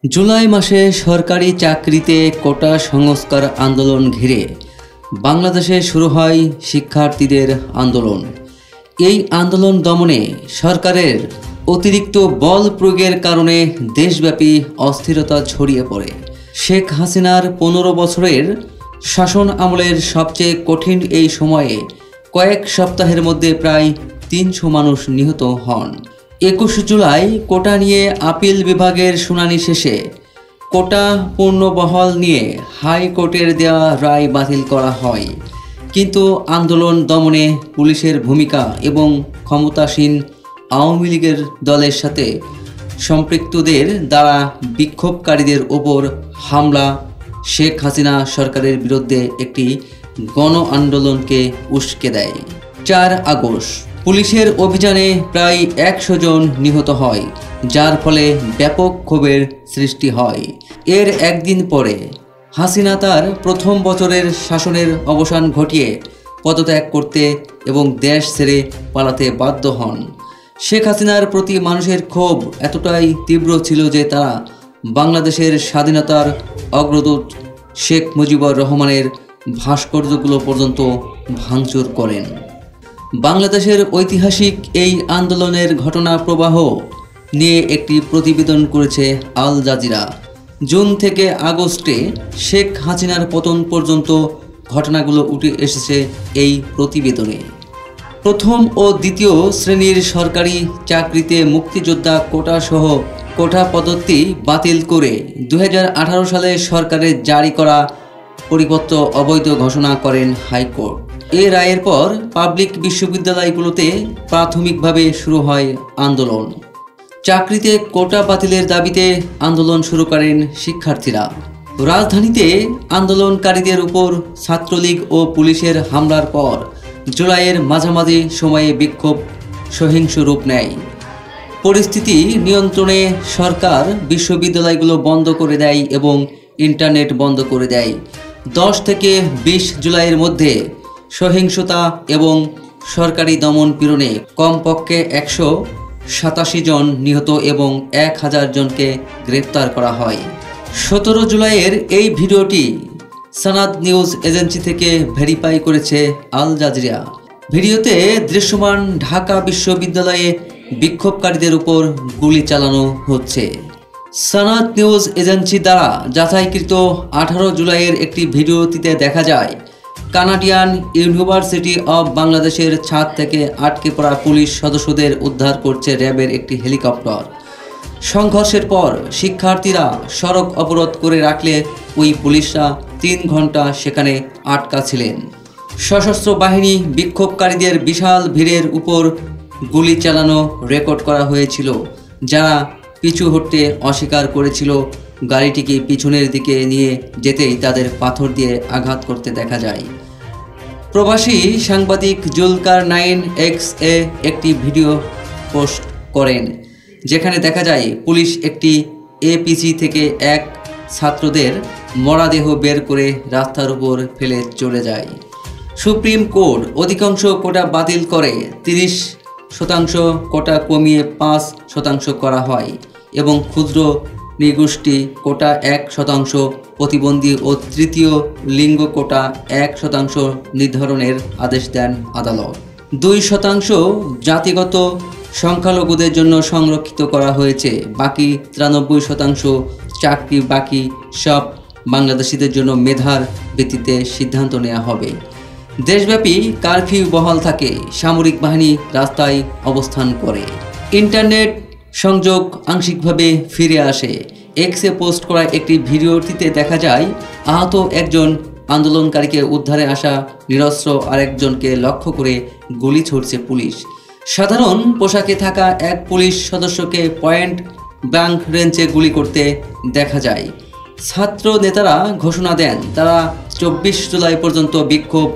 জুলাই মাসে সরকারি চাকরিতে কোটা সংস্কার আন্দোলন ঘিরে বাংলাদেশে শুরু হয় শিক্ষার্থীদের আন্দোলন। এই আন্দোলন দমনে সরকারের অতিরিক্ত বল প্রয়োগের কারণে দেশব্যাপী অস্থিরতা ছড়িয়ে পড়ে। শেখ হাসিনার 15 বছরের শাসন আমলের সবচেয়ে কঠিন এই সময়ে কয়েক সপ্তাহের মধ্যে প্রায় 300 মানুষ নিহত হন। 21 জুলাই কোটা নিয়ে আপিল বিভাগের শুনানি শেষে কোটা পুনর্বহাল নিয়ে হাইকোর্টের দেওয়া রায় বাতিল করা হয়। কিন্তু আন্দোলন দমনে পুলিশের ভূমিকা এবং ক্ষমতাসীন আওয়ামী লীগের দলের সাথে সম্পৃক্তদের দ্বারা বিক্ষোভকারীদের ওপর হামলা শেখ হাসিনা সরকারের বিরুদ্ধে একটি গণ আন্দোলনকে উস্কে দেয়। 4 আগস্ট পুলিশের অভিযানে প্রায় 100 জন নিহত হয়, যার ফলে ব্যাপক ক্ষোভের সৃষ্টি হয়। এর একদিন পরে হাসিনা তার প্রথম বছরের শাসনের অবসান ঘটিয়ে পদত্যাগ করতে এবং দেশ ছেড়ে পালাতে বাধ্য হন। শেখ হাসিনার প্রতি মানুষের ক্ষোভ এতটাই তীব্র ছিল যে তারা বাংলাদেশের স্বাধীনতার অগ্রদূত শেখ মুজিবুর রহমানের ভাস্কর্যগুলো পর্যন্ত ভাঙচুর করেন। বাংলাদেশের ঐতিহাসিক এই আন্দোলনের ঘটনা প্রবাহ নিয়ে একটি প্রতিবেদন করেছে আল জাজিরা। জুন থেকে আগস্টে শেখ হাসিনার পতন পর্যন্ত ঘটনাগুলো উঠে এসেছে এই প্রতিবেদনে। প্রথম ও দ্বিতীয় শ্রেণীর সরকারি চাকরিতে মুক্তিযোদ্ধা কোটা সহ কোটা পদ্ধতি বাতিল করে 2018 সালে সরকারের জারি করা পরিপত্র অবৈধ ঘোষণা করেন হাইকোর্ট। এই রায়ের পর পাবলিক বিশ্ববিদ্যালয়গুলোতে প্রাথমিকভাবে শুরু হয় আন্দোলন। চাকরিতে কোটা বাতিলের দাবিতে আন্দোলন শুরু করেন শিক্ষার্থীরা। রাজধানীতে আন্দোলনকারীদের উপর ছাত্রলীগ ও পুলিশের হামলার পর জুলাইয়ের মাঝামাঝি সময়ে বিক্ষোভ সহিংস রূপ নেয়। পরিস্থিতি নিয়ন্ত্রণে সরকার বিশ্ববিদ্যালয়গুলো বন্ধ করে দেয় এবং ইন্টারনেট বন্ধ করে দেয়। 10 থেকে 20 জুলাইয়ের মধ্যে সহিংসতা এবং সরকারি দমন পীড়নে কমপক্ষে 187 জন নিহত এবং 1000 জনকে গ্রেপ্তার করা হয়। 17 জুলাইয়ের এই ভিডিওটি সানাদ নিউজ এজেন্সি থেকে ভেরিফাই করেছে আল জাজিরা। ভিডিওতে দৃশ্যমান ঢাকা বিশ্ববিদ্যালয়ে বিক্ষোভকারীদের উপর গুলি চালানো হচ্ছে। সানাদ নিউজ এজেন্সি দ্বারা যাচাইকৃত 18 জুলাইয়ের একটি ভিডিওটিতে দেখা যায় কানাডিয়ান ইউনিভার্সিটি অব বাংলাদেশের ছাদ থেকে আটকে পড়া পুলিশ সদস্যদের উদ্ধার করছে র্যাবের একটি হেলিকপ্টার। সংঘর্ষের পর শিক্ষার্থীরা সড়ক অবরোধ করে রাখলে ওই পুলিশরা 3 ঘন্টা সেখানে আটকা ছিলেন। সশস্ত্র বাহিনী বিক্ষোভকারীদের বিশাল ভিড়ের উপর গুলি চালানো রেকর্ড করা হয়েছিল, যারা পিছু হটতে অস্বীকার করেছিল। গাড়িটিকে পিছনের দিকে নিয়ে যেতেই তাদের পাথর দিয়ে আঘাত করতে দেখা যায়। প্রবাসী সাংবাদিক জুলকার 9X একটি ভিডিও পোস্ট করেন, যেখানে দেখা যায় পুলিশ একটি এপিসি থেকে এক ছাত্রদের মরদেহ বের করে রাস্তার উপর ফেলে চলে যায়। সুপ্রিম কোর্ট অধিকাংশ কোটা বাতিল করে 30% কোটা কমিয়ে 5% করা হয় এবং ক্ষুদ্র নৃগোষ্ঠী কোটা 1%, প্রতিবন্ধী ও তৃতীয় লিঙ্গ কোটা 1% নির্ধারণের আদেশ দেন আদালত। 2% জাতিগত সংখ্যালঘুদের জন্য সংরক্ষিত করা হয়েছে। বাকি 93% চাকরি বাকি সব বাংলাদেশিদের জন্য মেধার ভিত্তিতে সিদ্ধান্ত নেওয়া হবে। দেশব্যাপী কারফিউ বহাল থাকে, সামরিক বাহিনী রাস্তায় অবস্থান করে। ইন্টারনেট সংযোগ আংশিকভাবে ফিরে আসে। এক্সে পোস্ট করা একটি ভিডিওটিতে দেখা যায় আহত একজন আন্দোলনকারীকে উদ্ধারে আসা নিরস্ত্র আরেকজনকে লক্ষ্য করে গুলি ছুড়ছে পুলিশ। সাধারণ পোশাকে থাকা এক পুলিশ সদস্যকে পয়েন্ট ব্ল্যাঙ্ক রেঞ্জে গুলি করতে দেখা যায়। ছাত্র নেতারা ঘোষণা দেন তারা 24 জুলাই পর্যন্ত বিক্ষোভ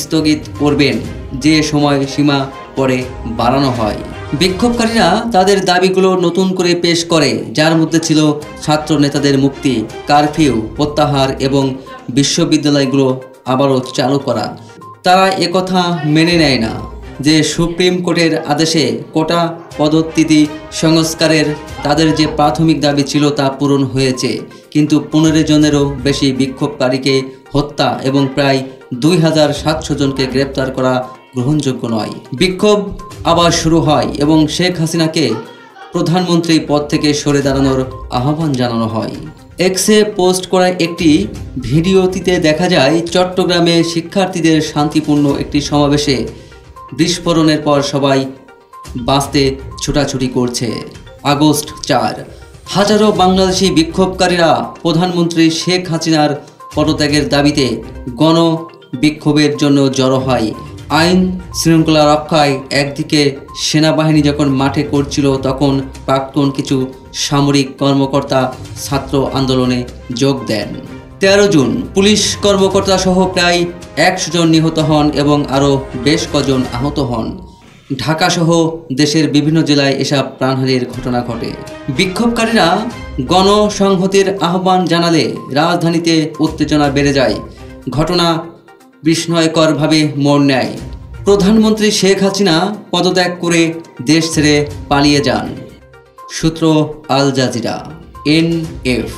স্থগিত করবেন, যে সময় সীমা পরে বাড়ানো হয়। বিক্ষোভকারীরা তাদের দাবিগুলো নতুন করে পেশ করে, যার মধ্যে ছিল ছাত্র নেতাদের মুক্তি, কারফিউ প্রত্যাহার এবং বিশ্ববিদ্যালয়গুলো আবারও চালু করা। তারা একথা মেনে নেয় না। যে সুপ্রিম কোর্টের আদেশে কোটা পদ্ধতি সংস্কারের তাদের যে প্রাথমিক দাবি ছিল তা পূরণ হয়েছে, কিন্তু 15 জনেরও বেশি বিক্ষোভকারীকে হত্যা এবং প্রায় 2700 জনকে গ্রেপ্তার করা গ্রহণযোগ্য নয়। বিক্ষোভ আবার শুরু হয় এবং শেখ হাসিনাকে প্রধানমন্ত্রী পদ থেকে সরে দাঁড়ানোর আহ্বান জানানো হয়। এক্সে পোস্ট করা একটি ভিডিওটিতে দেখা যায় চট্টগ্রামে শিক্ষার্থীদের শান্তিপূর্ণ একটি সমাবেশে বিস্ফোরণের পর সবাই বাঁচতে ছোটাছুটি করছে। আগস্ট 4, হাজারো বাংলাদেশি বিক্ষোভকারীরা প্রধানমন্ত্রী শেখ হাসিনার পদত্যাগের দাবিতে গণ বিক্ষোভের জন্য জড়ো হয়। আইন শৃঙ্খলা রক্ষায় একদিকে সেনাবাহিনী যখন মাঠে করছিল, তখন প্রাক্তন কিছু সামরিক কর্মকর্তা ছাত্র আন্দোলনে যোগ দেন। 13 জুন পুলিশ কর্মকর্তা সহ প্রায় 100 জন নিহত হন এবং আরও বেশ কজন আহত হন। ঢাকাসহ দেশের বিভিন্ন জেলায় এসব প্রাণহানির ঘটনা ঘটে। বিক্ষোভকারীরা গণসংহতির আহ্বান জানালে রাজধানীতে উত্তেজনা বেড়ে যায়। ঘটনা বিস্ময়করভাবে মোড় নেয়। প্রধানমন্ত্রী শেখ হাসিনা পদত্যাগ করে দেশ ছেড়ে পালিয়ে যান। সূত্র আল জাজিরা, NF।